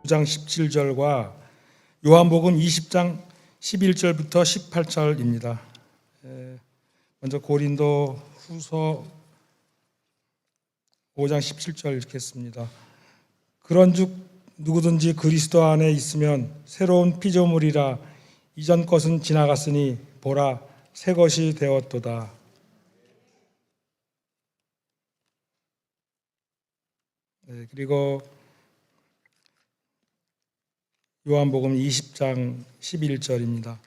9장 17절과 요한복음 20장 11절부터 18절입니다. 먼저 고린도 후서 5장 17절 읽겠습니다. 그런즉 누구든지 그리스도 안에 있으면 새로운 피조물이라 이전 것은 지나갔으니 보라 새 것이 되었도다. 그리고 요한복음 20장 11절입니다.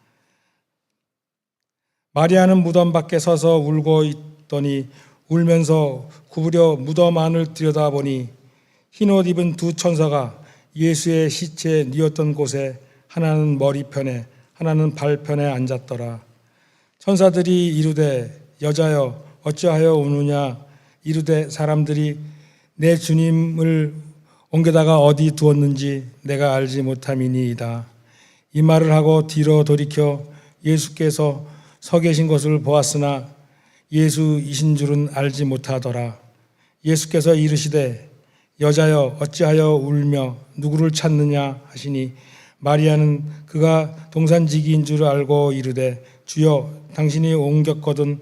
마리아는 무덤 밖에 서서 울고 있더니 울면서 구부려 무덤 안을 들여다보니 흰옷 입은 두 천사가 예수의 시체 뉘었던 곳에 하나는 머리편에 하나는 발편에 앉았더라. 천사들이 이르되 여자여 어찌하여 우느냐 이르되 사람들이 내 주님을 옮겨다가 어디 두었는지 내가 알지 못함이니이다. 이 말을 하고 뒤로 돌이켜 예수께서 서 계신 것을 보았으나 예수이신 줄은 알지 못하더라. 예수께서 이르시되 여자여 어찌하여 울며 누구를 찾느냐 하시니 마리아는 그가 동산지기인 줄 알고 이르되 주여 당신이 옮겼거든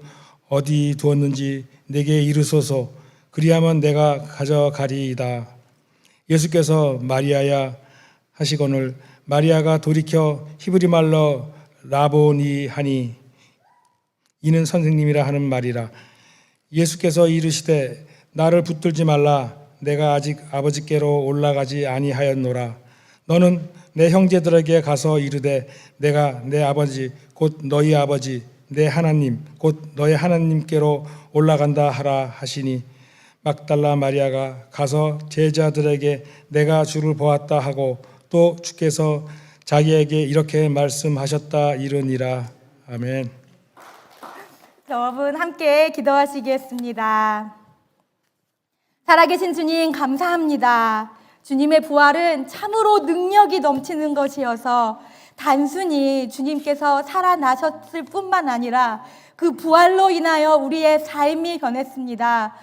어디 두었는지 내게 이르소서 그리하면 내가 가져가리이다. 예수께서 마리아야 하시거늘 마리아가 돌이켜 히브리 말로 라보니 하니 이는 선생님이라 하는 말이라. 예수께서 이르시되 나를 붙들지 말라. 내가 아직 아버지께로 올라가지 아니하였노라. 너는 내 형제들에게 가서 이르되 내가 내 아버지 곧 너희 아버지 내 하나님 곧 너희 하나님께로 올라간다 하라 하시니 막달라 마리아가 가서 제자들에게 내가 주를 보았다 하고 또 주께서 자기에게 이렇게 말씀하셨다 이르니라. 아멘. 여러분 함께 기도하시겠습니다. 살아계신 주님 감사합니다. 주님의 부활은 참으로 능력이 넘치는 것이어서 단순히 주님께서 살아나셨을 뿐만 아니라 그 부활로 인하여 우리의 삶이 변했습니다.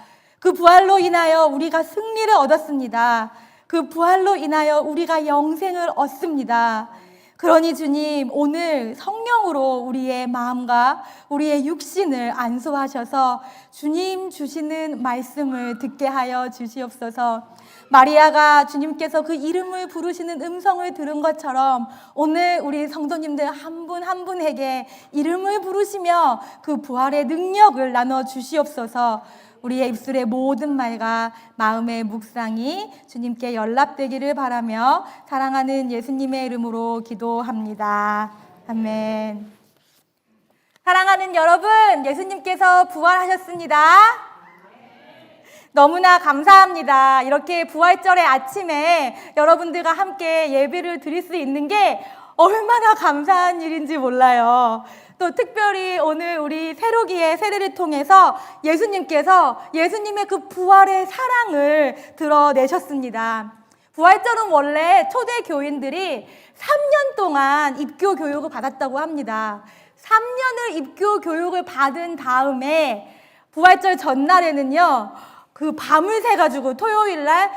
그 부활로 인하여 우리가 승리를 얻었습니다. 그 부활로 인하여 우리가 영생을 얻습니다. 그러니 주님 오늘 성령으로 우리의 마음과 우리의 육신을 안수하셔서 주님 주시는 말씀을 듣게 하여 주시옵소서. 마리아가 주님께서 그 이름을 부르시는 음성을 들은 것처럼 오늘 우리 성도님들 한 분 한 분에게 이름을 부르시며 그 부활의 능력을 나눠 주시옵소서. 우리의 입술의 모든 말과 마음의 묵상이 주님께 연락되기를 바라며 사랑하는 예수님의 이름으로 기도합니다. 아멘. 사랑하는 여러분, 예수님께서 부활하셨습니다. 너무나 감사합니다. 이렇게 부활절의 아침에 여러분들과 함께 예배를 드릴 수 있는 게 얼마나 감사한 일인지 몰라요. 또 특별히 오늘 우리 새로기의 세례를 통해서 예수님께서 예수님의 그 부활의 사랑을 드러내셨습니다. 부활절은 원래 초대 교인들이 3년 동안 입교 교육을 받았다고 합니다. 3년을 입교 교육을 받은 다음에 부활절 전날에는요, 그 밤을 새가지고 토요일 날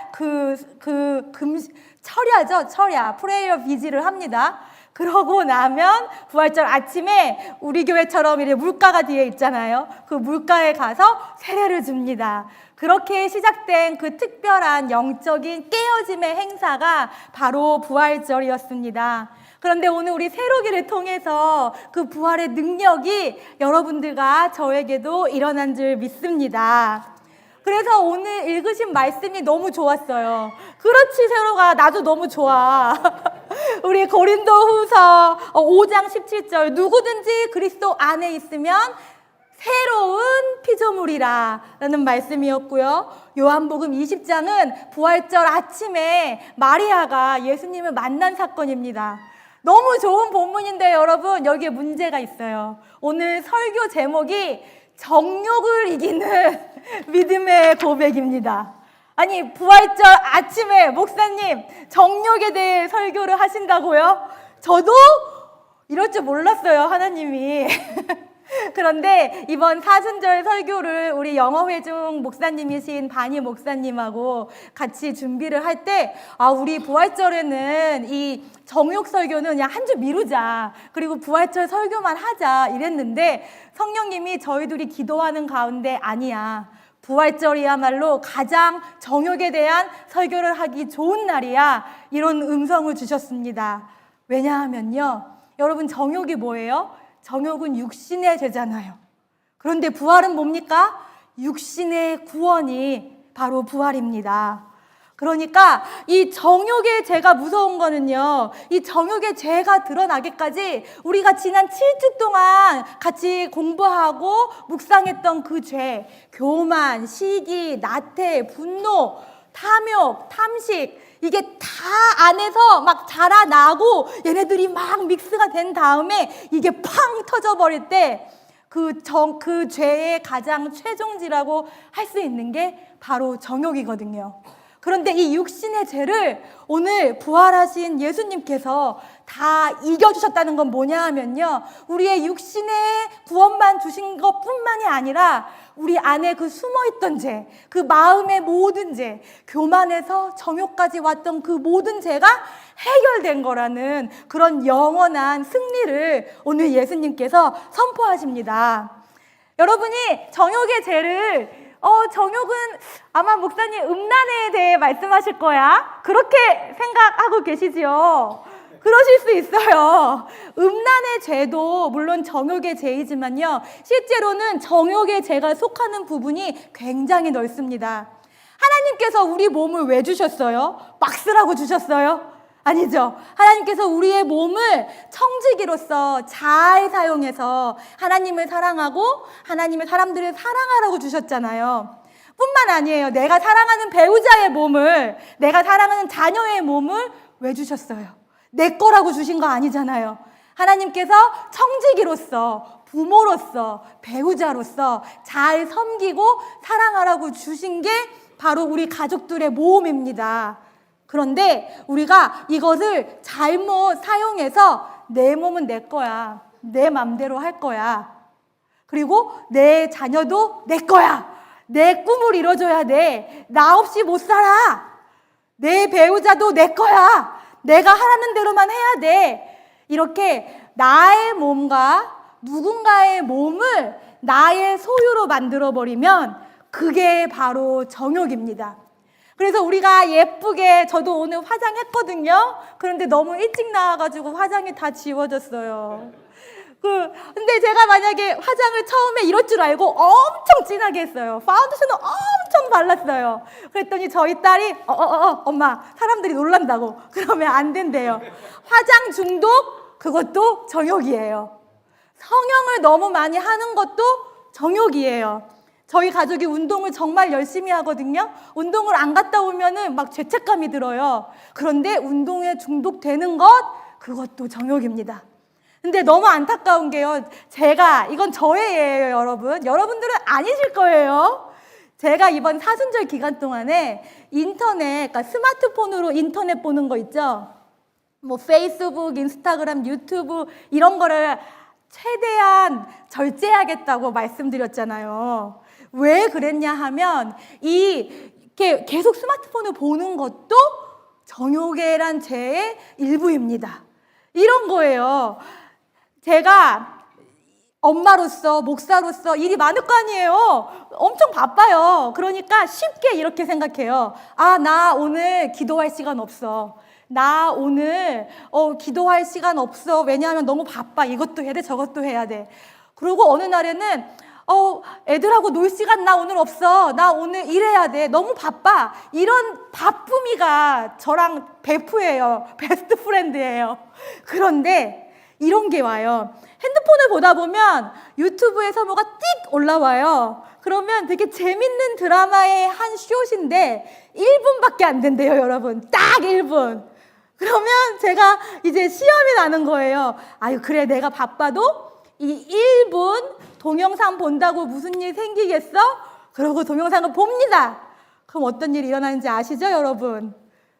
철야죠, 철야, 프레이어 비지를 합니다. 그러고 나면 부활절 아침에 우리 교회처럼 이렇게 물가가 뒤에 있잖아요. 그 물가에 가서 세례를 줍니다. 그렇게 시작된 그 특별한 영적인 깨어짐의 행사가 바로 부활절이었습니다. 그런데 오늘 우리 새로기를 통해서 그 부활의 능력이 여러분들과 저에게도 일어난 줄 믿습니다. 그래서 오늘 읽으신 말씀이 너무 좋았어요. 그렇지 새로가 나도 너무 좋아. 우리 고린도 후서 5장 17절 누구든지 그리스도 안에 있으면 새로운 피조물이라 라는 말씀이었고요. 요한복음 20장은 부활절 아침에 마리아가 예수님을 만난 사건입니다. 너무 좋은 본문인데 여러분 여기에 문제가 있어요. 오늘 설교 제목이 정욕을 이기는 믿음의 고백입니다. 아니 부활절 아침에 목사님 정욕에 대해 설교를 하신다고요? 저도 이럴 줄 몰랐어요. 하나님이 그런데 이번 사순절 설교를 우리 영어회중 목사님이신 바니 목사님하고 같이 준비를 할 때, 우리 부활절에는 이 정욕 설교는 그냥 한 주 미루자. 그리고 부활절 설교만 하자. 이랬는데 성령님이 저희 둘이 기도하는 가운데 아니야. 부활절이야말로 가장 정욕에 대한 설교를 하기 좋은 날이야. 이런 음성을 주셨습니다. 왜냐하면요. 여러분 정욕이 뭐예요? 정욕은 육신의 죄잖아요. 그런데 부활은 뭡니까? 육신의 구원이 바로 부활입니다. 그러니까 이 정욕의 죄가 무서운 거는요, 이 정욕의 죄가 드러나기까지 우리가 지난 7주 동안 같이 공부하고 묵상했던 그 죄, 교만, 시기, 나태, 분노, 탐욕, 탐식, 이게 다 안에서 막 자라나고 얘네들이 막 믹스가 된 다음에 이게 팡 터져버릴 때 그 죄의 가장 최종지라고 할 수 있는 게 바로 정욕이거든요. 그런데 이 육신의 죄를 오늘 부활하신 예수님께서 다 이겨주셨다는 건 뭐냐 하면요, 우리의 육신의 구원만 주신 것뿐만이 아니라 우리 안에 그 숨어있던 죄, 그 마음의 모든 죄, 교만에서 정욕까지 왔던 그 모든 죄가 해결된 거라는 그런 영원한 승리를 오늘 예수님께서 선포하십니다. 여러분이 정욕의 죄를 정욕은 아마 목사님 음란에 대해 말씀하실 거야. 그렇게 생각하고 계시지요. 그러실 수 있어요. 음란의 죄도 물론 정욕의 죄이지만요, 실제로는 정욕의 죄가 속하는 부분이 굉장히 넓습니다. 하나님께서 우리 몸을 왜 주셨어요? 막 쓰라고 주셨어요? 아니죠. 하나님께서 우리의 몸을 청지기로서 잘 사용해서 하나님을 사랑하고 하나님의 사람들을 사랑하라고 주셨잖아요. 뿐만 아니에요. 내가 사랑하는 배우자의 몸을, 내가 사랑하는 자녀의 몸을 왜 주셨어요? 내 거라고 주신 거 아니잖아요. 하나님께서 청지기로서, 부모로서, 배우자로서 잘 섬기고 사랑하라고 주신 게 바로 우리 가족들의 모험입니다. 그런데 우리가 이것을 잘못 사용해서 내 몸은 내 거야, 내 맘대로 할 거야, 그리고 내 자녀도 내 거야, 내 꿈을 이뤄줘야 돼, 나 없이 못 살아, 내 배우자도 내 거야, 내가 하라는 대로만 해야 돼, 이렇게 나의 몸과 누군가의 몸을 나의 소유로 만들어버리면 그게 바로 정욕입니다. 그래서 우리가 예쁘게, 저도 오늘 화장했거든요. 그런데 너무 일찍 나와가지고 화장이 다 지워졌어요. 근데 제가 만약에 화장을 처음에 이럴 줄 알고 엄청 진하게 했어요. 파운데이션을 엄청 발랐어요. 그랬더니 저희 딸이 엄마, 사람들이 놀란다고. 그러면 안 된대요. 화장 중독, 그것도 정욕이에요. 성형을 너무 많이 하는 것도 정욕이에요. 저희 가족이 운동을 정말 열심히 하거든요. 운동을 안 갔다 오면은 막 죄책감이 들어요. 그런데 운동에 중독되는 것, 그것도 정욕입니다. 근데 너무 안타까운 게요, 이건 저의 예예요, 여러분. 여러분들은 아니실 거예요. 제가 이번 사순절 기간 동안에 인터넷, 그러니까 스마트폰으로 인터넷 보는 거 있죠? 뭐 페이스북, 인스타그램, 유튜브 이런 거를 최대한 절제하겠다고 말씀드렸잖아요. 왜 그랬냐 하면 이렇게 계속 스마트폰을 보는 것도 정욕이란 죄의 일부입니다. 이런 거예요. 제가 엄마로서, 목사로서 일이 많을 거 아니에요. 엄청 바빠요. 그러니까 쉽게 이렇게 생각해요. 나 오늘 기도할 시간 없어. 나 오늘 기도할 시간 없어. 왜냐하면 너무 바빠. 이것도 해야 돼, 저것도 해야 돼. 그리고 어느 날에는 애들하고 놀 시간 나 오늘 없어. 나 오늘 일해야 돼. 너무 바빠. 이런 바쁨이가 저랑 베프예요. 베스트 프렌드예요. 그런데 이런 게 와요. 핸드폰을 보다 보면 유튜브에서 뭐가 띡 올라와요. 그러면 되게 재밌는 드라마의 한 숏인데 1분밖에 안 된대요, 여러분. 딱 1분. 그러면 제가 이제 시험이 나는 거예요. 그래, 내가 바빠도 이 1분 동영상 본다고 무슨 일 생기겠어? 그러고 동영상을 봅니다. 그럼 어떤 일이 일어나는지 아시죠, 여러분?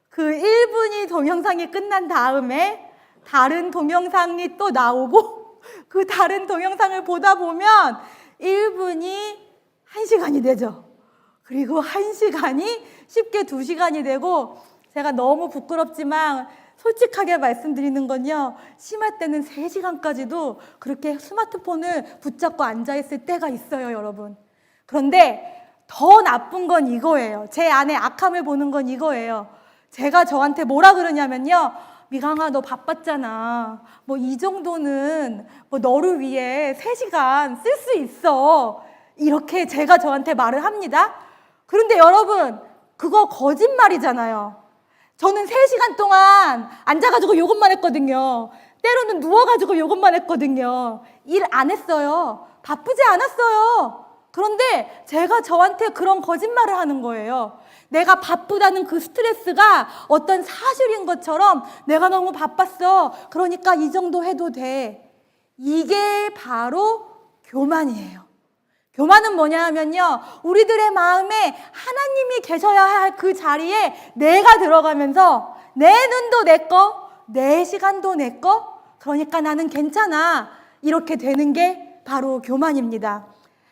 그 1분이 동영상이 끝난 다음에 다른 동영상이 또 나오고 그 다른 동영상을 보다 보면 1분이 1시간이 되죠. 그리고 1시간이 쉽게 2시간이 되고, 제가 너무 부끄럽지만 솔직하게 말씀드리는 건요, 심할 때는 3시간까지도 그렇게 스마트폰을 붙잡고 앉아있을 때가 있어요, 여러분. 그런데 더 나쁜 건 이거예요. 제 안에 악함을 보는 건 이거예요. 제가 저한테 뭐라 그러냐면요, 미강아, 너 바빴잖아. 뭐 이 정도는 뭐 너를 위해 3시간 쓸 수 있어. 이렇게 제가 저한테 말을 합니다. 그런데 여러분, 그거 거짓말이잖아요. 저는 3시간 동안 앉아가지고 이것만 했거든요. 때로는 누워가지고 이것만 했거든요. 일 안 했어요. 바쁘지 않았어요. 그런데 제가 저한테 그런 거짓말을 하는 거예요. 내가 바쁘다는 그 스트레스가 어떤 사실인 것처럼 내가 너무 바빴어. 그러니까 이 정도 해도 돼. 이게 바로 교만이에요. 교만은 뭐냐 하면요, 우리들의 마음에 하나님이 계셔야 할 그 자리에 내가 들어가면서 내 눈도 내 거, 내 시간도 내 거, 그러니까 나는 괜찮아, 이렇게 되는 게 바로 교만입니다.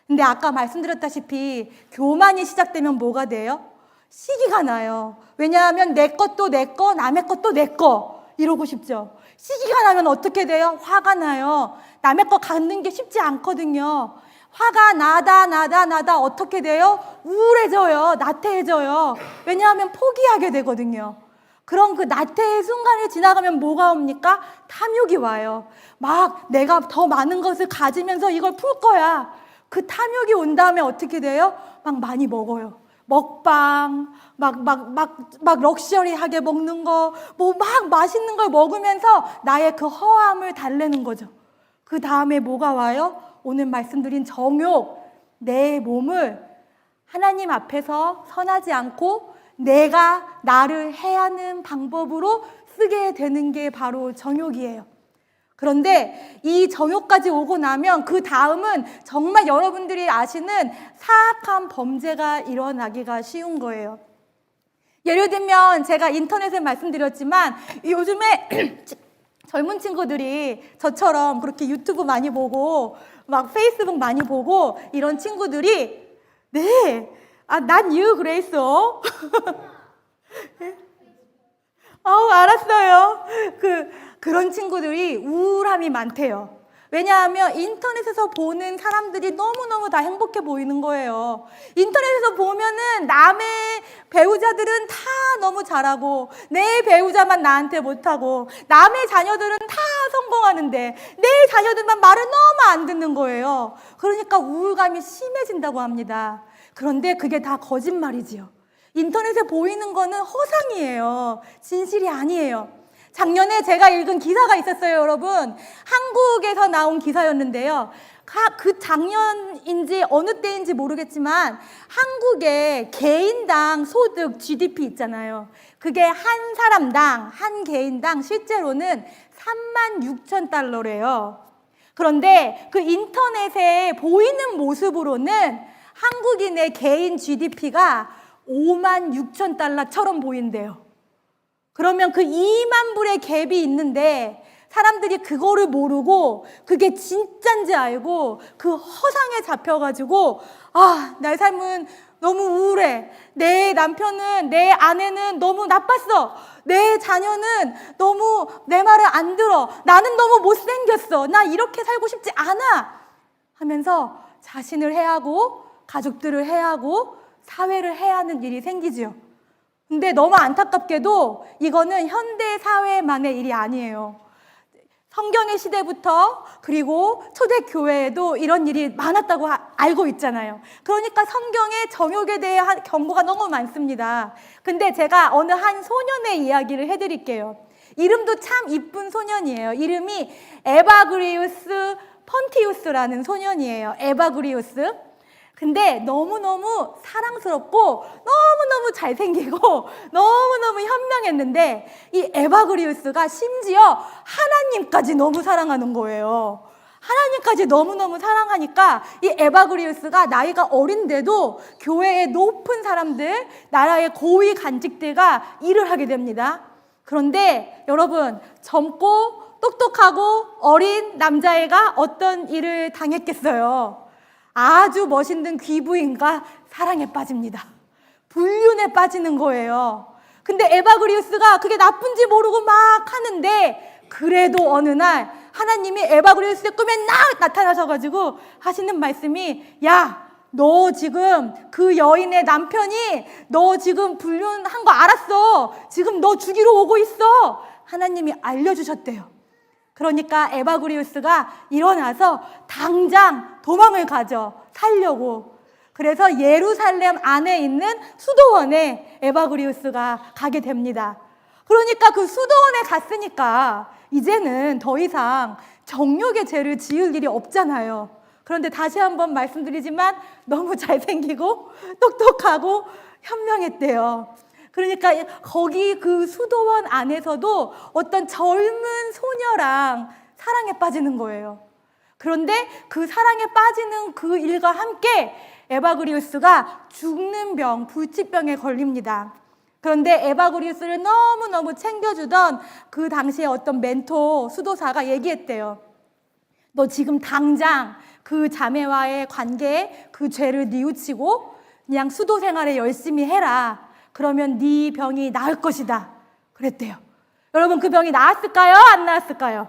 근데 아까 말씀드렸다시피 교만이 시작되면 뭐가 돼요? 시기가 나요. 왜냐하면 내 것도 내 거, 남의 것도 내 거, 이러고 싶죠. 시기가 나면 어떻게 돼요? 화가 나요. 남의 거 갖는 게 쉽지 않거든요. 화가 나다 어떻게 돼요? 우울해져요. 나태해져요. 왜냐하면 포기하게 되거든요. 그럼 그 나태의 순간을 지나가면 뭐가 옵니까? 탐욕이 와요. 막 내가 더 많은 것을 가지면서 이걸 풀 거야. 그 탐욕이 온 다음에 어떻게 돼요? 막 많이 먹어요. 먹방, 막 럭셔리하게 먹는 거, 뭐 막 맛있는 걸 먹으면서 나의 그 허함을 달래는 거죠. 그 다음에 뭐가 와요? 오늘 말씀드린 정욕, 내 몸을 하나님 앞에서 선하지 않고 내가 나를 해하는 방법으로 쓰게 되는 게 바로 정욕이에요. 그런데 이 정욕까지 오고 나면 그 다음은 정말 여러분들이 아시는 사악한 범죄가 일어나기가 쉬운 거예요. 예를 들면 제가 인터넷에 말씀드렸지만 요즘에 젊은 친구들이 저처럼 그렇게 유튜브 많이 보고 막 페이스북 많이 보고 이런 친구들이 난 you 그레이소. 알았어요. 그런 친구들이 우울함이 많대요. 왜냐하면 인터넷에서 보는 사람들이 너무너무 다 행복해 보이는 거예요. 인터넷에서 보면은 남의 배우자들은 다 너무 잘하고 내 배우자만 나한테 못하고 남의 자녀들은 다 성공하는데 내 자녀들만 말을 너무 안 듣는 거예요. 그러니까 우울감이 심해진다고 합니다. 그런데 그게 다 거짓말이지요. 인터넷에 보이는 거는 허상이에요. 진실이 아니에요. 작년에 제가 읽은 기사가 있었어요, 여러분. 한국에서 나온 기사였는데요. 그 작년인지 어느 때인지 모르겠지만 한국의 개인당 소득 GDP 있잖아요. 그게 한 사람당, 한 개인당 실제로는 36,000달러래요. 그런데 그 인터넷에 보이는 모습으로는 한국인의 개인 GDP가 56,000달러처럼 보인대요. 그러면 그 2만 불의 갭이 있는데 사람들이 그거를 모르고 그게 진짠지 알고 그 허상에 잡혀가지고 내 삶은 너무 우울해. 내 남편은, 내 아내는 너무 나빴어. 내 자녀는 너무 내 말을 안 들어. 나는 너무 못생겼어. 나 이렇게 살고 싶지 않아. 하면서 자신을 해하고 가족들을 해하고 사회를 해하는 일이 생기죠. 근데 너무 안타깝게도 이거는 현대 사회만의 일이 아니에요. 성경의 시대부터 그리고 초대교회에도 이런 일이 많았다고 알고 있잖아요. 그러니까 성경에 정욕에 대해 경고가 너무 많습니다. 근데 제가 어느 한 소년의 이야기를 해드릴게요. 이름도 참 이쁜 소년이에요. 이름이 에바그리우스 펀티우스라는 소년이에요. 에바그리우스. 근데 너무너무 사랑스럽고 너무너무 잘생기고 너무너무 현명했는데 이 에바그리우스가 심지어 하나님까지 너무 사랑하는 거예요. 하나님까지 너무너무 사랑하니까 이 에바그리우스가 나이가 어린데도 교회의 높은 사람들, 나라의 고위 간직들과 일을 하게 됩니다. 그런데 여러분, 젊고 똑똑하고 어린 남자애가 어떤 일을 당했겠어요? 아주 멋있는 귀부인과 사랑에 빠집니다. 불륜에 빠지는 거예요. 근데 에바그리우스가 그게 나쁜지 모르고 막 하는데, 그래도 어느 날 하나님이 에바그리우스의 꿈에 나타나셔가지고 하시는 말씀이, 야, 너 지금 그 여인의 남편이 너 지금 불륜한 거 알았어. 지금 너 죽이러 오고 있어. 하나님이 알려주셨대요. 그러니까 에바그리우스가 일어나서 당장 도망을 가죠. 살려고. 그래서 예루살렘 안에 있는 수도원에 에바그리우스가 가게 됩니다. 그러니까 그 수도원에 갔으니까 이제는 더 이상 정욕의 죄를 지을 일이 없잖아요. 그런데 다시 한번 말씀드리지만 너무 잘생기고 똑똑하고 현명했대요. 그러니까 거기 그 수도원 안에서도 어떤 젊은 소녀랑 사랑에 빠지는 거예요. 그런데 그 사랑에 빠지는 그 일과 함께 에바그리우스가 죽는 병, 불치병에 걸립니다. 그런데 에바그리우스를 너무너무 챙겨주던 그 당시에 어떤 멘토 수도사가 얘기했대요. 너 지금 당장 그 자매와의 관계에 그 죄를 뉘우치고 그냥 수도 생활에 열심히 해라. 그러면 네 병이 나을 것이다. 그랬대요. 여러분, 그 병이 나았을까요? 안 나았을까요?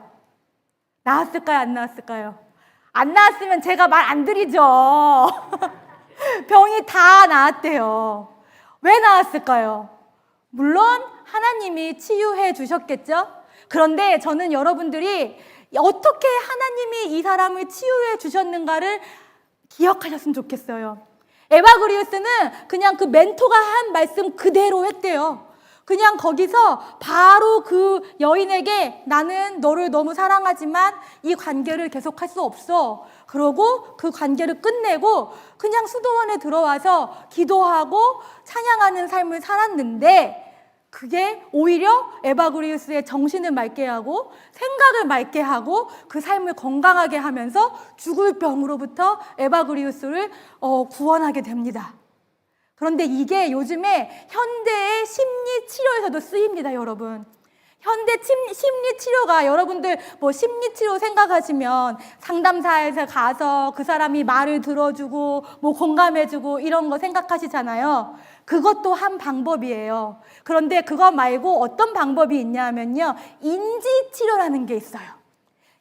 나았을까요? 안 나았을까요? 안 나았으면 제가 말 안 드리죠. 병이 다 나았대요. 왜 나았을까요? 물론 하나님이 치유해 주셨겠죠? 그런데 저는 여러분들이 어떻게 하나님이 이 사람을 치유해 주셨는가를 기억하셨으면 좋겠어요. 에바그리우스는 그냥 그 멘토가 한 말씀 그대로 했대요. 그냥 거기서 바로 그 여인에게 나는 너를 너무 사랑하지만 이 관계를 계속할 수 없어. 그러고 그 관계를 끝내고 그냥 수도원에 들어와서 기도하고 찬양하는 삶을 살았는데, 그게 오히려 에바그리우스의 정신을 맑게 하고 생각을 맑게 하고 그 삶을 건강하게 하면서 죽을 병으로부터 에바그리우스를 구원하게 됩니다. 그런데 이게 요즘에 현대의 심리 치료에서도 쓰입니다, 여러분. 현대 심리 치료가, 여러분들 뭐 심리 치료 생각하시면 상담사에서 가서 그 사람이 말을 들어주고 뭐 공감해주고 이런 거 생각하시잖아요. 그것도 한 방법이에요. 그런데 그거 말고 어떤 방법이 있냐면요, 인지 치료라는 게 있어요.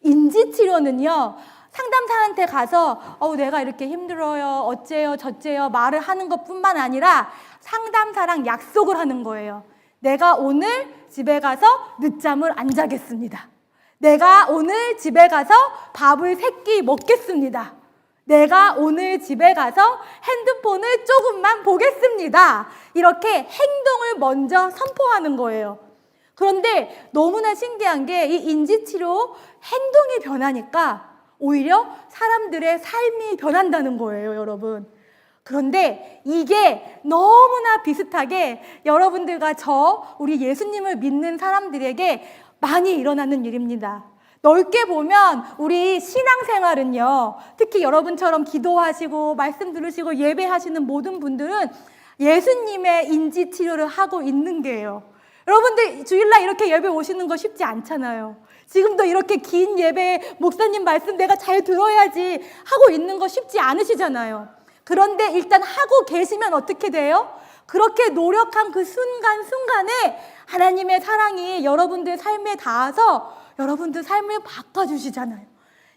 인지 치료는요, 상담사한테 가서 내가 이렇게 힘들어요, 어째요 저째요 말을 하는 것뿐만 아니라 상담사랑 약속을 하는 거예요. 내가 오늘 집에 가서 늦잠을 안 자겠습니다. 내가 오늘 집에 가서 밥을 3끼 먹겠습니다. 내가 오늘 집에 가서 핸드폰을 조금만 보겠습니다. 이렇게 행동을 먼저 선포하는 거예요. 그런데 너무나 신기한 게 이 인지치료 행동이 변하니까 오히려 사람들의 삶이 변한다는 거예요, 여러분. 그런데 이게 너무나 비슷하게 여러분들과 우리 예수님을 믿는 사람들에게 많이 일어나는 일입니다. 넓게 보면 우리 신앙생활은요, 특히 여러분처럼 기도하시고 말씀 들으시고 예배하시는 모든 분들은 예수님의 인지치료를 하고 있는 게요. 여러분들 주일날 이렇게 예배 오시는 거 쉽지 않잖아요. 지금도 이렇게 긴 예배 목사님 말씀 내가 잘 들어야지 하고 있는 거 쉽지 않으시잖아요. 그런데 일단 하고 계시면 어떻게 돼요? 그렇게 노력한 그 순간순간에 하나님의 사랑이 여러분들 삶에 닿아서 여러분들 삶을 바꿔주시잖아요.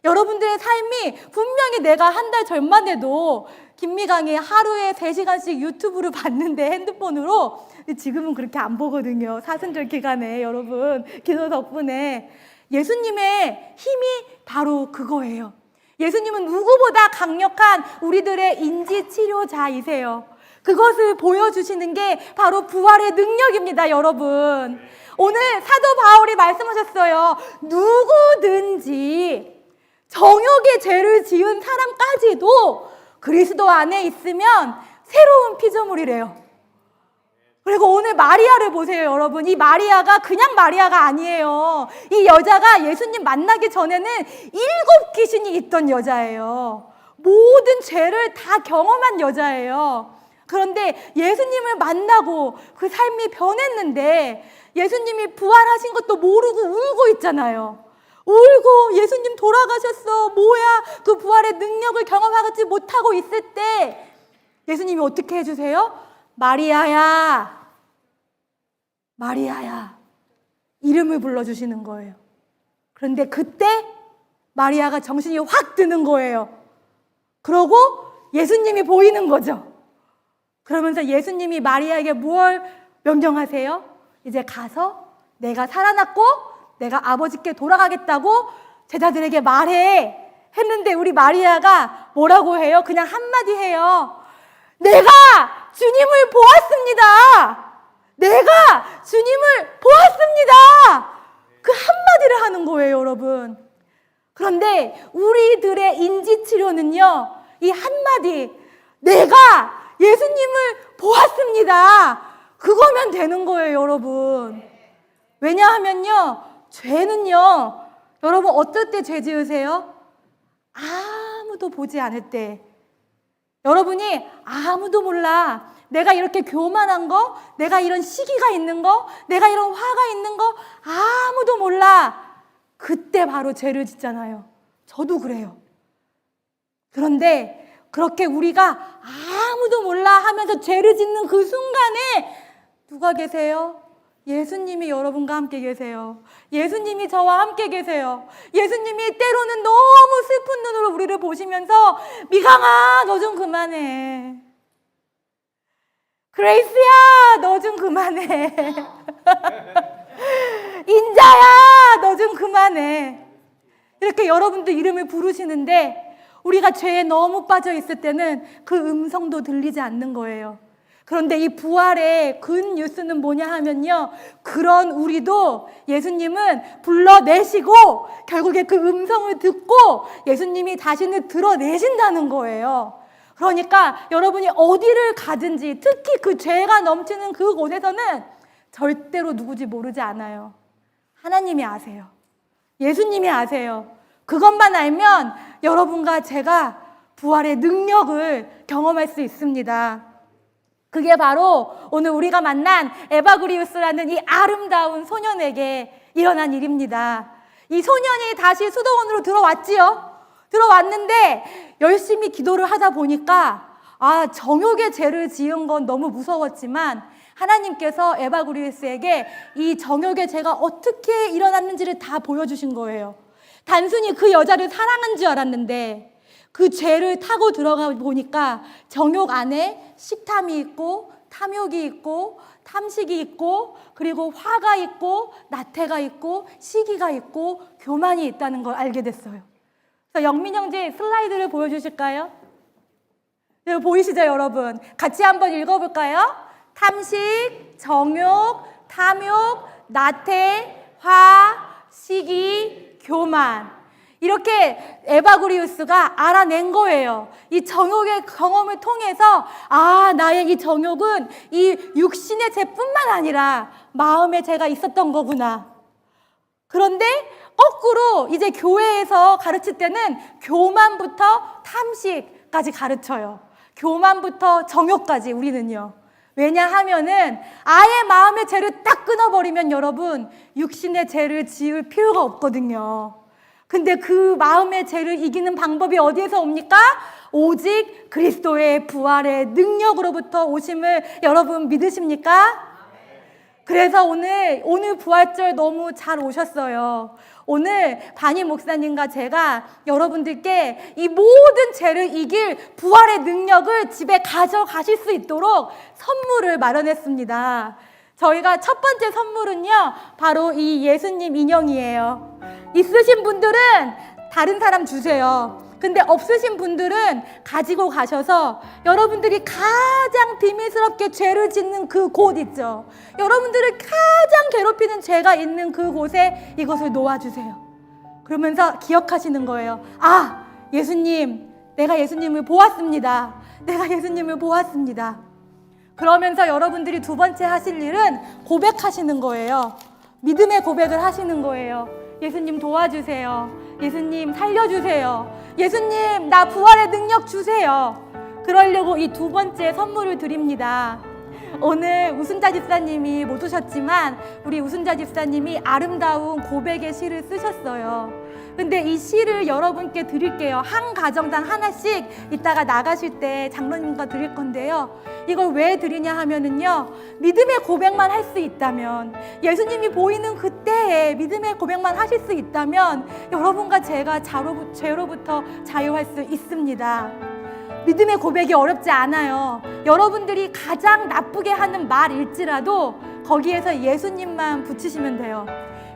여러분들의 삶이 분명히 내가 한 달 전만 해도 김미강이 하루에 3시간씩 유튜브를 봤는데 핸드폰으로, 지금은 그렇게 안 보거든요. 사순절 기간에 여러분 기도 덕분에. 예수님의 힘이 바로 그거예요. 예수님은 누구보다 강력한 우리들의 인지치료자이세요. 그것을 보여주시는 게 바로 부활의 능력입니다, 여러분. 오늘 사도 바울이 말씀하셨어요. 누구든지 정욕의 죄를 지은 사람까지도 그리스도 안에 있으면 새로운 피조물이래요. 그리고 오늘 마리아를 보세요, 여러분. 이 마리아가 그냥 마리아가 아니에요. 이 여자가 예수님 만나기 전에는 7 귀신이 있던 여자예요. 모든 죄를 다 경험한 여자예요. 그런데 예수님을 만나고 그 삶이 변했는데 예수님이 부활하신 것도 모르고 울고 있잖아요. 울고 예수님 돌아가셨어. 뭐야? 그 부활의 능력을 경험하지 못하고 있을 때 예수님이 어떻게 해주세요? 마리아야, 마리아야. 이름을 불러주시는 거예요. 그런데 그때 마리아가 정신이 확 드는 거예요. 그러고 예수님이 보이는 거죠. 그러면서 예수님이 마리아에게 무엇 명령하세요? 이제 가서 내가 살아났고 내가 아버지께 돌아가겠다고 제자들에게 말해 했는데 우리 마리아가 뭐라고 해요? 그냥 한마디 해요. 내가 주님을 보았습니다. 내가 주님을 보았습니다. 그 한마디를 하는 거예요, 여러분. 그런데 우리들의 인지치료는요, 이 한마디, 내가 예수님을 보았습니다. 그거면 되는 거예요, 여러분. 왜냐하면요, 죄는요, 여러분 어떨 때 죄 지으세요? 아무도 보지 않을 때. 여러분이 아무도 몰라. 내가 이렇게 교만한 거, 내가 이런 시기가 있는 거, 내가 이런 화가 있는 거 아무도 몰라. 그때 바로 죄를 짓잖아요. 저도 그래요. 그런데 그렇게 우리가 아무도 몰라 하면서 죄를 짓는 그 순간에 누가 계세요? 예수님이 여러분과 함께 계세요. 예수님이 저와 함께 계세요. 예수님이 때로는 너무 슬픈 눈으로 우리를 보시면서 미강아, 너 좀 그만해. 그레이스야, 너 좀 그만해. 인자야, 너 좀 그만해. 이렇게 여러분들 이름을 부르시는데 우리가 죄에 너무 빠져 있을 때는 그 음성도 들리지 않는 거예요. 그런데 이 부활의 근 뉴스는 뭐냐 하면요, 그런 우리도 예수님은 불러내시고 결국에 그 음성을 듣고 예수님이 자신을 드러내신다는 거예요. 그러니까 여러분이 어디를 가든지 특히 그 죄가 넘치는 그곳에서는 절대로 누구지 모르지 않아요. 하나님이 아세요. 예수님이 아세요. 그것만 알면 여러분과 제가 부활의 능력을 경험할 수 있습니다. 그게 바로 오늘 우리가 만난 에바그리우스라는 이 아름다운 소년에게 일어난 일입니다. 이 소년이 다시 수도원으로 들어왔지요. 들어왔는데 열심히 기도를 하다 보니까 정욕의 죄를 지은 건 너무 무서웠지만 하나님께서 에바그리우스에게 이 정욕의 죄가 어떻게 일어났는지를 다 보여주신 거예요. 단순히 그 여자를 사랑한 줄 알았는데 그 죄를 타고 들어가 보니까 정욕 안에 식탐이 있고 탐욕이 있고 탐식이 있고 그리고 화가 있고 나태가 있고 시기가 있고 교만이 있다는 걸 알게 됐어요. 그래서 영민 형제 슬라이드를 보여주실까요? 네, 보이시죠, 여러분? 같이 한번 읽어볼까요? 탐식, 정욕, 탐욕, 나태, 화, 시기, 교만. 이렇게 에바그리우스가 알아낸 거예요. 이 정욕의 경험을 통해서 나의 이 정욕은 이 육신의 죄뿐만 아니라 마음의 죄가 있었던 거구나. 그런데 거꾸로 이제 교회에서 가르칠 때는 교만부터 탐식까지 가르쳐요. 교만부터 정욕까지 우리는요. 왜냐하면은 아예 마음의 죄를 딱 끊어버리면 여러분 육신의 죄를 지을 필요가 없거든요. 근데 그 마음의 죄를 이기는 방법이 어디에서 옵니까? 오직 그리스도의 부활의 능력으로부터 오심을 여러분 믿으십니까? 그래서 오늘 부활절 너무 잘 오셨어요. 오늘 바니 목사님과 제가 여러분들께 이 모든 죄를 이길 부활의 능력을 집에 가져가실 수 있도록 선물을 마련했습니다. 저희가 첫 번째 선물은요, 바로 이 예수님 인형이에요. 있으신 분들은 다른 사람 주세요. 근데 없으신 분들은 가지고 가셔서 여러분들이 가장 비밀스럽게 죄를 짓는 그 곳 있죠. 여러분들을 가장 괴롭히는 죄가 있는 그곳에 이것을 놓아주세요. 그러면서 기억하시는 거예요. 예수님, 내가 예수님을 보았습니다. 내가 예수님을 보았습니다. 그러면서 여러분들이 두 번째 하실 일은 고백하시는 거예요. 믿음의 고백을 하시는 거예요. 예수님 도와주세요. 예수님 살려주세요. 예수님 나 부활의 능력 주세요. 그러려고 이 두 번째 선물을 드립니다. 오늘 우순자 집사님이 못 오셨지만 우리 우순자 집사님이 아름다운 고백의 시를 쓰셨어요. 근데 이 시를 여러분께 드릴게요. 한 가정당 하나씩 이따가 나가실 때 장로님과 드릴 건데요. 이걸 왜 드리냐 하면은요, 믿음의 고백만 할 수 있다면, 예수님이 보이는 그때에 믿음의 고백만 하실 수 있다면 여러분과 제가 죄로부터 자유할 수 있습니다. 믿음의 고백이 어렵지 않아요. 여러분들이 가장 나쁘게 하는 말일지라도 거기에서 예수님만 붙이시면 돼요.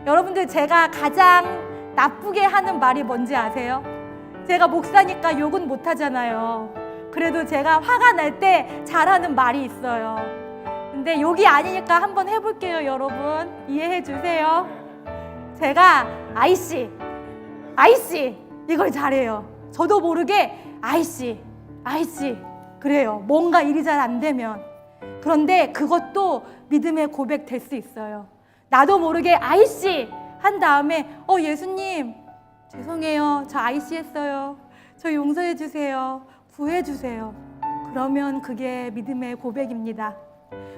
여러분들, 제가 가장 나쁘게 하는 말이 뭔지 아세요? 제가 목사니까 욕은 못 하잖아요. 그래도 제가 화가 날 때 잘하는 말이 있어요. 근데 욕이 아니니까 한번 해볼게요, 여러분. 이해해 주세요. 제가 아이씨 이걸 잘해요. 저도 모르게 아이씨 그래요. 뭔가 일이 잘 안 되면. 그런데 그것도 믿음의 고백 될 수 있어요. 나도 모르게 아이씨 한 다음에 예수님 죄송해요. 저 아이씨 했어요. 저 용서해 주세요. 구해 주세요. 그러면 그게 믿음의 고백입니다.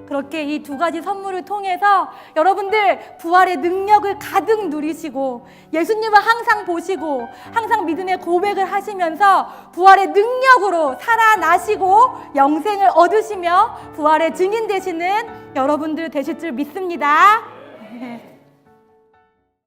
그렇게 이 두 가지 선물을 통해서 여러분들 부활의 능력을 가득 누리시고 예수님을 항상 보시고 항상 믿음의 고백을 하시면서 부활의 능력으로 살아나시고 영생을 얻으시며 부활의 증인 되시는 여러분들 되실 줄 믿습니다.